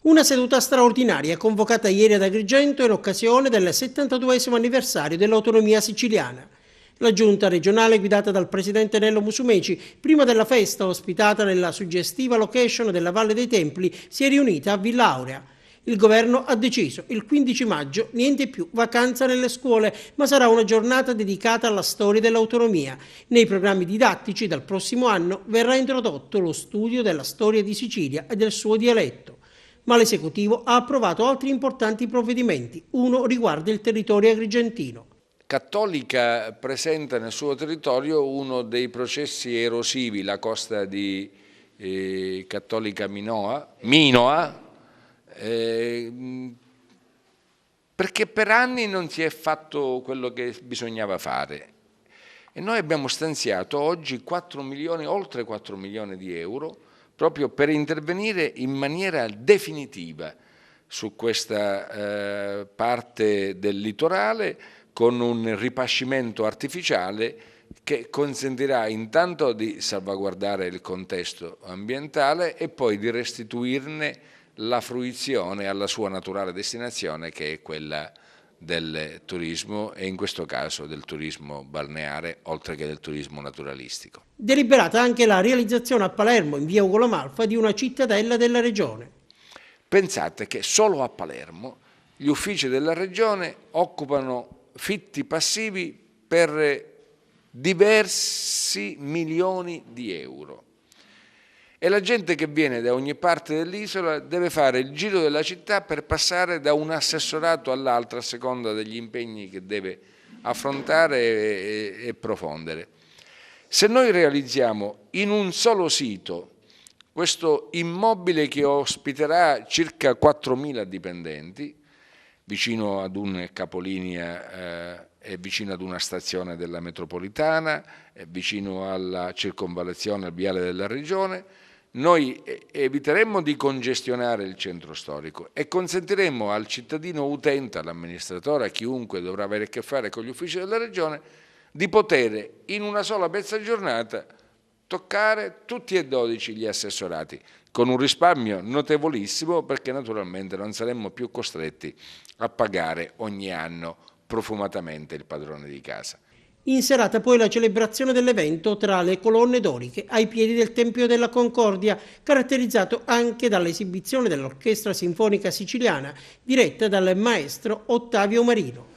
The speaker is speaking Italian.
Una seduta straordinaria convocata ieri ad Agrigento in occasione del 72esimo anniversario dell'autonomia siciliana. La giunta regionale guidata dal presidente Nello Musumeci, prima della festa ospitata nella suggestiva location della Valle dei Templi, si è riunita a Villa Aurea. Il governo ha deciso il 15 maggio niente più vacanza nelle scuole, ma sarà una giornata dedicata alla storia dell'autonomia. Nei programmi didattici dal prossimo anno verrà introdotto lo studio della storia di Sicilia e del suo dialetto. Ma l'esecutivo ha approvato altri importanti provvedimenti. Uno riguarda il territorio agrigentino. Cattolica presenta nel suo territorio uno dei processi erosivi, la costa di Cattolica Minoa, perché per anni non si è fatto quello che bisognava fare. E noi abbiamo stanziato oggi 4 milioni, oltre 4 milioni di euro, proprio per intervenire in maniera definitiva su questa parte del litorale, con un ripascimento artificiale che consentirà intanto di salvaguardare il contesto ambientale e poi di restituirne la fruizione alla sua naturale destinazione, che è quella del turismo e in questo caso del turismo balneare, oltre che del turismo naturalistico. Deliberata anche la realizzazione a Palermo, in via Ugo La Malfa, di una cittadella della regione. Pensate che solo a Palermo gli uffici della regione occupano fitti passivi per diversi milioni di euro e la gente che viene da ogni parte dell'isola deve fare il giro della città per passare da un assessorato all'altro a seconda degli impegni che deve affrontare e profondere. Se noi realizziamo in un solo sito questo immobile che ospiterà circa 4.000 dipendenti, vicino ad un capolinea e vicino ad una stazione della metropolitana, vicino alla circonvallazione al viale della regione, noi eviteremmo di congestionare il centro storico e consentiremmo al cittadino utente, all'amministratore, a chiunque dovrà avere a che fare con gli uffici della regione, di poter in una sola mezza giornata toccare tutti e 12 gli assessorati, con un risparmio notevolissimo, perché naturalmente non saremmo più costretti a pagare ogni anno profumatamente il padrone di casa. In serata poi la celebrazione dell'evento tra le colonne doriche ai piedi del Tempio della Concordia, caratterizzato anche dall'esibizione dell'Orchestra Sinfonica Siciliana, diretta dal maestro Ottavio Marino.